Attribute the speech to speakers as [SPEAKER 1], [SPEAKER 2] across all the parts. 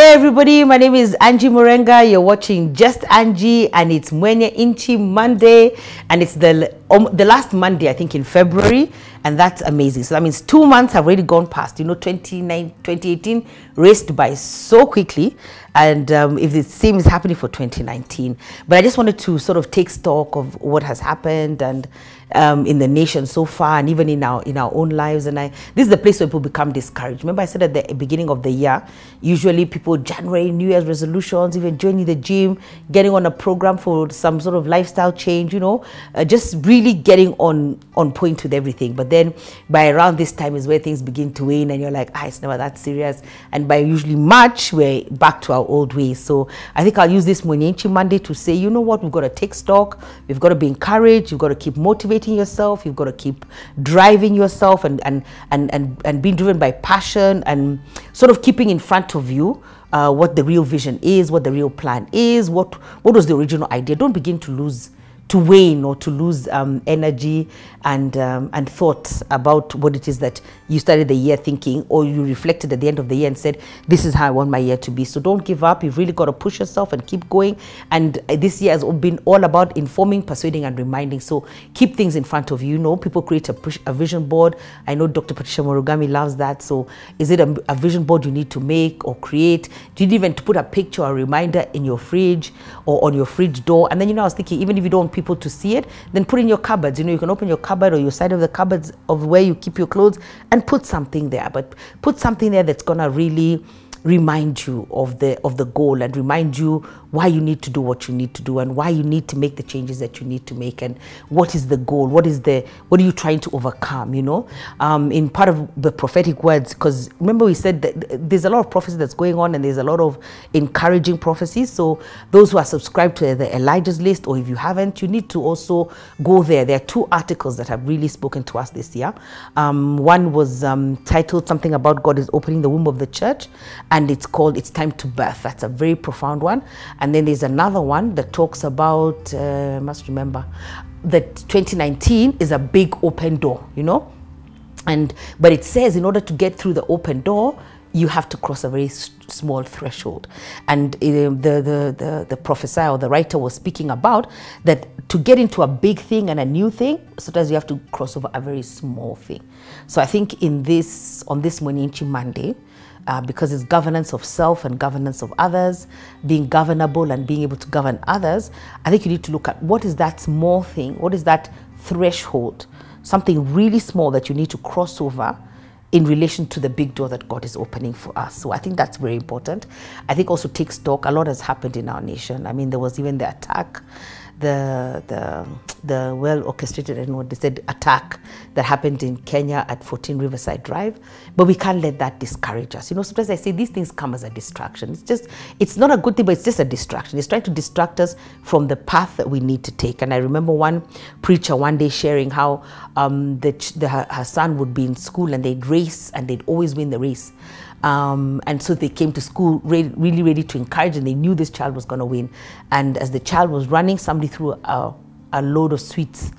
[SPEAKER 1] everybody, my name is Angie Murenga. You're watching Just Angie, and it's MwenyeNchi Monday, and it's the last Monday, I think, in February, and that's amazing. So that means 2 months have already gone past. 2018 raced by so quickly, and if the same is happening for 2019. But I just wanted to sort of take stock of what has happened and in the nation so far, and even in our own lives. And this is the place where people become discouraged. Remember, I said at the beginning of the year, usually people, January, New Year's resolutions, even joining the gym, getting on a program for some sort of lifestyle change, just really getting on point with everything. But then by around this time is where things begin to wane, and you're like, it's never that serious. And by usually March, we're back to our old ways. So I think I'll use this MwenyeNchi Monday to say, you know what, we've got to take stock, we've got to be encouraged, you've got to keep motivating yourself, you've got to keep driving yourself and being driven by passion, and sort of keeping in front of you what the real vision is, what the real plan is, what was the original idea. Don't begin to wane or to lose energy and thought about what it is that you started the year thinking, or you reflected at the end of the year and said, this is how I want my year to be. So don't give up. You've really got to push yourself and keep going. And this year has been all about informing, persuading, and reminding. So keep things in front of you. People create a vision board. I know Dr. Patricia Morugami loves that. So is it a vision board you need to make or create? Do you need even to put a picture or a reminder in your fridge or on your fridge door? And then, I was thinking, even if you don't want people to see it, then put in your cupboards. You can open your cupboard or your side of the cupboards of where you keep your clothes and put something there. But put something there that's gonna really remind you of the goal, and remind you why you need to do what you need to do, and why you need to make the changes that you need to make, and what is the goal, what are you trying to overcome, in part of the prophetic words. Because remember, we said that there's a lot of prophecy that's going on, and there's a lot of encouraging prophecies. So those who are subscribed to the Elijah's list, or if you haven't, you need to also go there. There are 2 articles that have really spoken to us this year. One was titled something about God is opening the womb of the church, and it's called It's Time to Birth. That's a very profound one. And then there's another one that talks about, must remember, that 2019 is a big open door, but it says in order to get through the open door, you have to cross a very small threshold. And the professor or the writer was speaking about that to get into a big thing and a new thing, sometimes you have to cross over a very small thing. So I think on this MwenyeNchi Monday, because it's governance of self and governance of others, being governable and being able to govern others, I think you need to look at what is that small thing, what is that threshold, something really small that you need to cross over in relation to the big door that God is opening for us. So I think that's very important. I think also take stock. A lot has happened in our nation. I mean, there was even the attack, the well orchestrated, I don't know what they said, attack that happened in Kenya at 14 Riverside Drive. But we can't let that discourage us. Sometimes I say these things come as a distraction. It's not a good thing, but it's just a distraction. It's trying to distract us from the path that we need to take. And I remember one preacher one day sharing how her son would be in school, and they'd race, and they'd always win the race. And so they came to school really ready to encourage, and they knew this child was going to win. And as the child was running, somebody threw a load of sweets,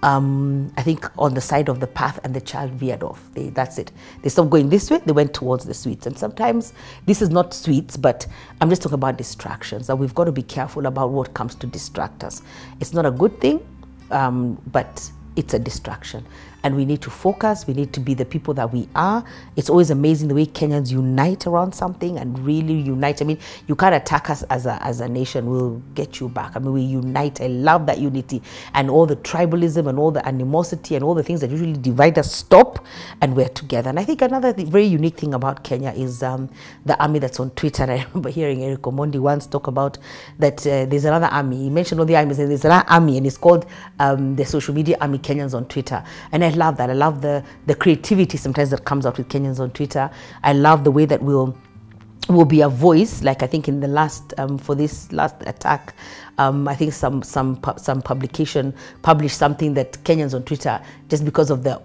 [SPEAKER 1] I think on the side of the path, and the child veered off. That's it. They stopped going this way, they went towards the sweets. And sometimes this is not sweets, but I'm just talking about distractions, that we've got to be careful about what comes to distract us. It's not a good thing, but it's a distraction. And we need to focus, we need to be the people that we are. It's always amazing the way Kenyans unite around something, and really unite. I mean, you can't attack us as a nation, we'll get you back. I mean, we unite. I love that unity, and all the tribalism and all the animosity and all the things that usually divide us stop, and we're together. And I think another very unique thing about Kenya is the army that's on Twitter. And I remember hearing Eric Omondi once talk about that there's another army. He mentioned all the armies, and there's another army, and it's called the social media army Kenyans on Twitter. And I love that. I love the creativity sometimes that comes out with Kenyans on Twitter. I love the way that we'll be a voice. Like I think in the last for this last attack, I think some publication published something that Kenyans on Twitter, just because of the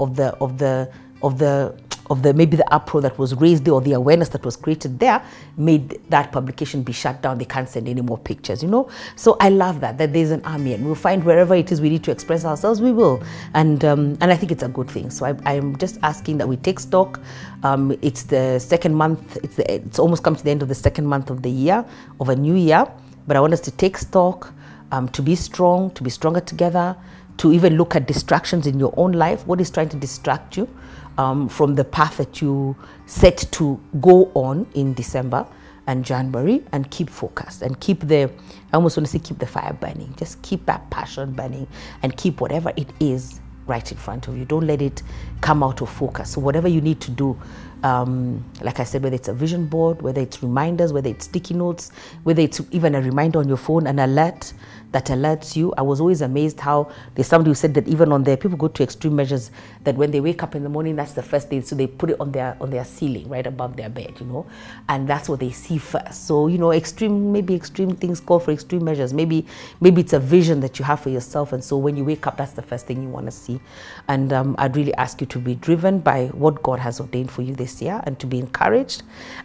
[SPEAKER 1] maybe the uproar that was raised there or the awareness that was created there made that publication be shut down. They can't send any more pictures, you know. So I love that there's an army, and we'll find wherever it is we need to express ourselves, we will. And I think it's a good thing. So I'm just asking that we take stock. It's the second month. It's almost come to the end of the second month of the year, of a new year. But I want us to take stock, to be strong, to be stronger together, to even look at distractions in your own life. What is trying to distract you from the path that you set to go on in December and January, and keep focused and keep I almost want to say keep the fire burning. Just keep that passion burning and keep whatever it is right in front of you. Don't let it come out of focus. So whatever you need to do, like I said, whether it's a vision board, whether it's reminders, whether it's sticky notes, whether it's even a reminder on your phone, an alert that alerts you. I was always amazed how there's somebody who said that even on people go to extreme measures, that when they wake up in the morning, that's the first thing. So they put it on their ceiling, right above their bed, you know, and that's what they see first. So, you know, maybe extreme things call for extreme measures. Maybe it's a vision that you have for yourself. And so when you wake up, that's the first thing you want to see. And I'd really ask you to be driven by what God has ordained for you this year, and to be encouraged.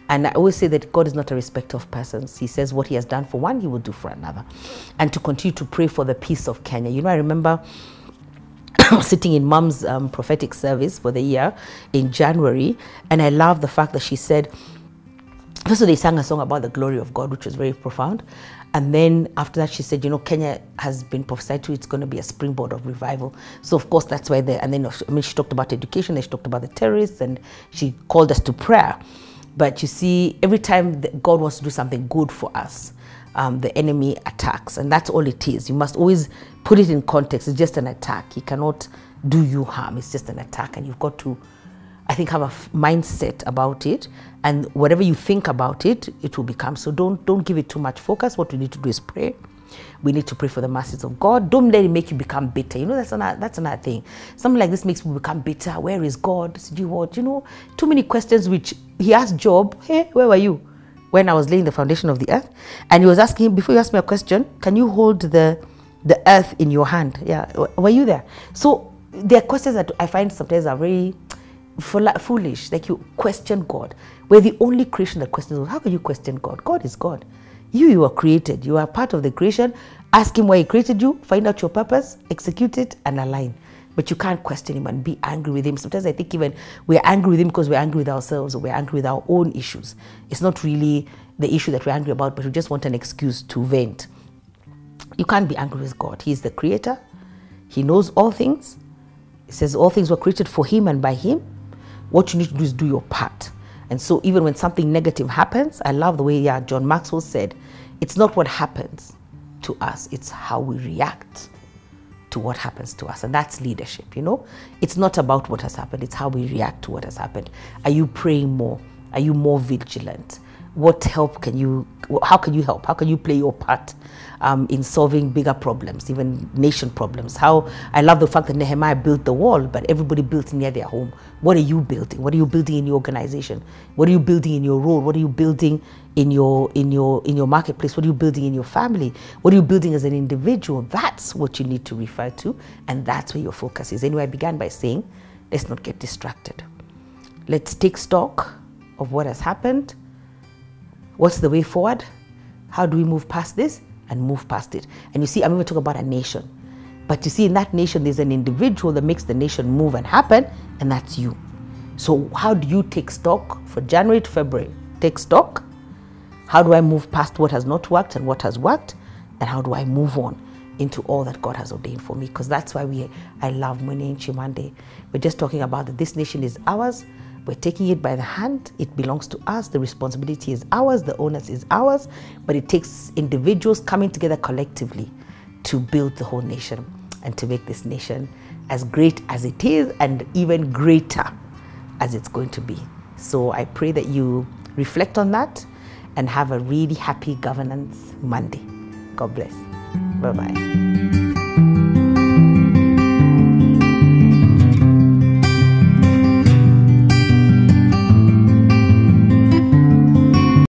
[SPEAKER 1] And I always say that God is not a respecter of persons. He says what he has done for one, he will do for another. And to continue to pray for the peace of Kenya. You know, I remember sitting in Mom's prophetic service for the year in January, and I love the fact that she said, first they sang a song about the glory of God, which was very profound. And then after that, she said, you know, Kenya has been prophesied to, it's going to be a springboard of revival. So of course, that's why and then, I mean, she talked about education, then she talked about the terrorists, and she called us to prayer. But you see, every time that God wants to do something good for us, the enemy attacks, and that's all it is. You must always put it in context. It's just an attack. He cannot do you harm. It's just an attack, and you've got to, I think, have a mindset about it, and whatever you think about it, it will become. So don't give it too much focus. What we need to do is pray. We need to pray for the masses of God. Don't let it make you become bitter. You know, that's another thing. Something like this makes people become bitter. Where is God? Do you what? You know, too many questions. Which he asked Job, hey, where were you when I was laying the foundation of the earth? And he was asking him, before you ask me a question, can you hold the earth in your hand? Yeah, were you there? So there are questions that I find sometimes are very foolish. Like, you question God. We're the only creation that questions God. How can you question God? God is God. You are created. You are part of the creation. Ask him why he created you. Find out your purpose. Execute it and align. But you can't question him and be angry with him. Sometimes I think even we're angry with him because we're angry with ourselves, or we're angry with our own issues. It's not really the issue that we're angry about, but we just want an excuse to vent. You can't be angry with God. He's the creator. He knows all things. It says all things were created for him and by him. What you need to do is do your part. And so even when something negative happens, I love the way John Maxwell said, it's not what happens to us, it's how we react to what happens to us. And that's leadership, you know. It's not about what has happened, it's how we react to what has happened. Are you praying more? Are you more vigilant? What help can you, how can you help? How can you play your part in solving bigger problems, even nation problems? How I love the fact that Nehemiah built the wall, but everybody built near their home. What are you building? What are you building in your organization? What are you building in your role? What are you building in your marketplace? What are you building in your family? What are you building as an individual? That's what you need to refer to, and that's where your focus is. Anyway, I began by saying, let's not get distracted. Let's take stock of what has happened. What's the way forward? How do we move past this and move past it? And you see, I'm even talking about a nation. But you see, in that nation, there's an individual that makes the nation move and happen, and that's you. So how do you take stock for January to February? Take stock. How do I move past what has not worked and what has worked? And how do I move on into all that God has ordained for me? Because that's why I love MwenyeNchi Monday. We're just talking about that this nation is ours. We're taking it by the hand. It belongs to us. The responsibility is ours. The onus is ours. But it takes individuals coming together collectively to build the whole nation and to make this nation as great as it is and even greater as it's going to be. So I pray that you reflect on that and have a really happy Governance Monday. God bless. Bye-bye.